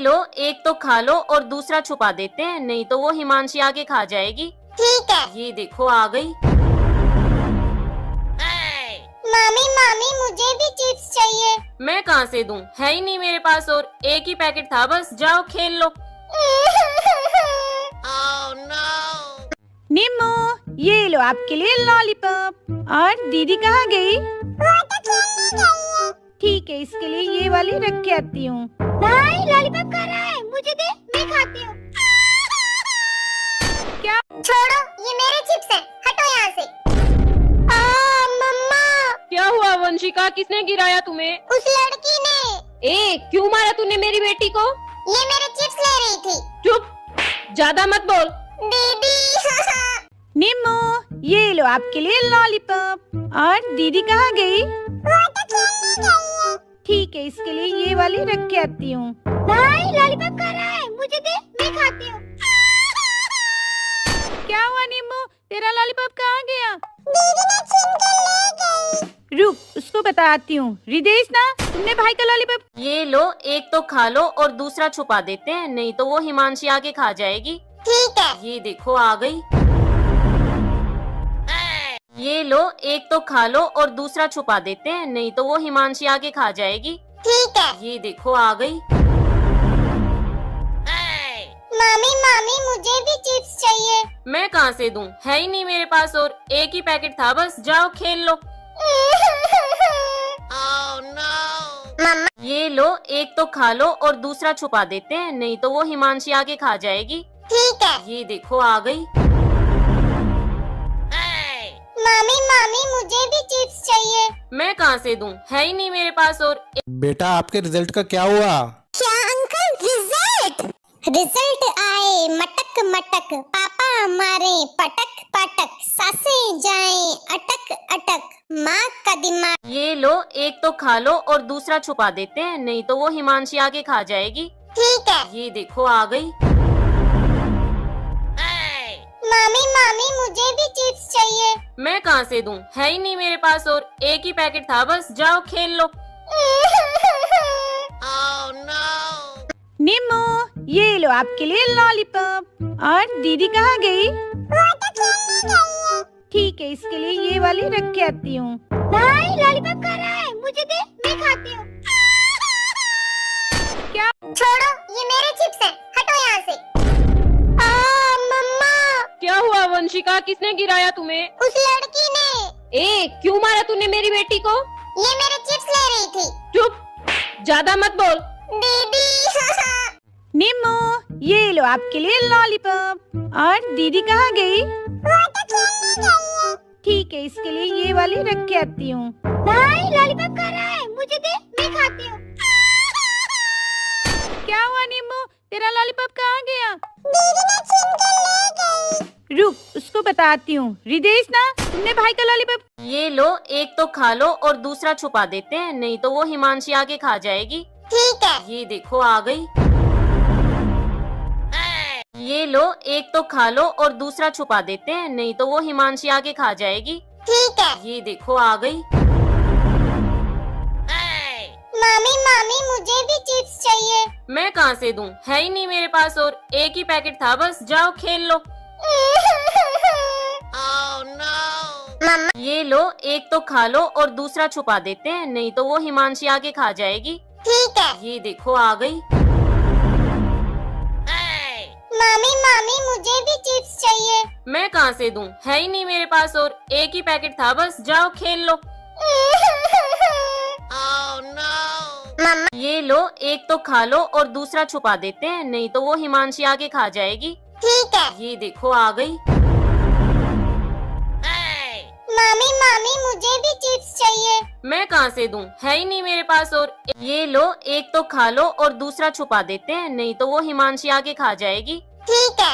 लो, एक तो खा लो और दूसरा छुपा देते हैं, नहीं तो वो हिमांशी आके खा जाएगी। ठीक है। ये देखो आ गई। मामी मामी मुझे भी चिप्स चाहिए। मैं कहाँ से दूं, है ही नहीं मेरे पास, और एक ही पैकेट था बस, जाओ खेल लो। निम्मू, ये लो आपके लिए लॉलीपॉप। और दीदी कहाँ गई? वो तो खेलने गई है। ठीक है, इसके लिए ये वाली रख के आती हूँ। भाई लॉलीपॉप खा रहा है, मुझे दे, मैं खाती हूँ। क्या? छोड़ो, ये मेरे चिप्स हैं, हटो यहाँ से। मम्मा। क्या हुआ वंशिका, किसने गिराया तुम्हें? उस लड़की ने। क्यों मारा तूने मेरी बेटी को? ये मेरे चिप्स ले रही थी। चुप, ज्यादा मत बोल। दीदी। निम्मू, ये लो आपके लिए लॉलीपॉप। और दीदी कहाँ गई? वो तो खेलने गई है। ठीक है, इसके लिए ये वाली रख के आती हूँ। भाई लॉलीपॉप खा रहा है, मुझे दे, मैं खाती हूँ। क्या हुआ निम्मू, तेरा लॉलीपॉप कहाँ गया? दीदी ने छीन के ले गई। रुक, उसको बताती हूँ। रिदेश ना, तुमने भाई का लॉलीपॉप। ये लो, एक तो खा लो और दूसरा छुपा देते हैं, नहीं तो वो हिमांशी आके खा जाएगी। ठीक है। ये देखो आ गई। ये लो, एक तो खा लो और दूसरा छुपा देते हैं, नहीं तो वो हिमांशी आके खा जाएगी। ठीक है। ये देखो आ गई। मामी मामी मुझे भी चिप्स चाहिए। मैं कहाँ से दूं, है ही नहीं मेरे पास, और एक ही पैकेट था बस, जाओ खेल लो। मम्मा। ये लो, एक तो खा लो और दूसरा छुपा देते हैं, नहीं तो वो हिमांशी आके खा जाएगी। ठीक है। ये देखो आ गई। मामी मामी मुझे भी चिप्स चाहिए। मैं कहाँ से दूं, है ही नहीं मेरे पास, और बेटा आपके रिजल्ट का क्या हुआ? क्या अंकल, रिजल्ट आए मटक मटक, पापा मारे पटक पटक, सासें जाएं अटक अटक, माँ का दिमाग। ये लो, एक तो खा लो और दूसरा छुपा देते हैं, नहीं तो वो हिमांशी आके खा जाएगी। ठीक है। ये देखो आ गई। मामी मामी मुझे भी चिप्स चाहिए। मैं कहाँ से दूं, है ही नहीं मेरे पास, और एक ही पैकेट था बस, जाओ खेल लो। निम्मू, ये लो आपके लिए लॉलीपॉप। और दीदी कहाँ गई? वो तो खेलने गई है। ठीक है, इसके लिए ये वाली रख के आती हूँ। भाई लॉलीपॉप खा रहा है, मुझे दे, मैं खाती हूँ। क्या? छोड़ो, ये मेरे चिप्स हैं, हटो यहाँ से। मम्मा। क्या हुआ वंशिका, किसने गिराया तुम्हें? उस लड़की ने। क्यों मारा तूने मेरी बेटी को? ये मेरे चिप्स ले रही थी। चुप, ज्यादा मत बोल। दीदी। निम्मू, ये लो आपके लिए लॉलीपॉप। और दीदी कहाँ गई? वो तो खेलने गई है। ठीक है, इसके लिए ये वाली रख के आती हूँ। भाई लॉलीपॉप खा रहा है, मुझे दे, मैं खाती हूँ। क्या हुआ निम्मू, तेरा लॉलीपॉप कहाँ गया? दीदी ने छीन के ले गई। रुक, उसको बताती हूँ। रिदेश ना, तुमने भाई का लॉलीपॉप। ये लो, एक तो खा लो और दूसरा छुपा देते हैं, नहीं तो वो हिमांशी आके खा जाएगी। ठीक है। ये देखो आ गई। ये लो, एक तो खा लो और दूसरा छुपा देते हैं, नहीं तो वो हिमांशी आके खा जाएगी। ठीक है। ये देखो आ गई। मामी मामी मुझे भी चिप्स चाहिए। मैं कहाँ से दूं, है ही नहीं मेरे पास, और एक ही पैकेट था बस, जाओ खेल लो। मम्मा। ये लो, एक तो खा लो और दूसरा छुपा देते हैं, नहीं तो वो हिमांशी आके खा जाएगी। ठीक है। ये देखो आ गई। मामी मामी मुझे भी चिप्स चाहिए। मैं कहाँ से दूं, है ही नहीं मेरे पास, और एक ही पैकेट था बस, जाओ खेल लो। मम्मा। ये लो, एक तो खा लो और दूसरा छुपा देते हैं, नहीं तो वो हिमांशी आके खा जाएगी। ठीक है। ये देखो आ गई। मामी मामी मुझे भी चिप्स चाहिए। मैं कहाँ से दूं, है ही नहीं मेरे पास, और ये लो, एक तो खा लो और दूसरा छुपा देते हैं, नहीं तो वो हिमांशी आके खा जाएगी। ठीक है।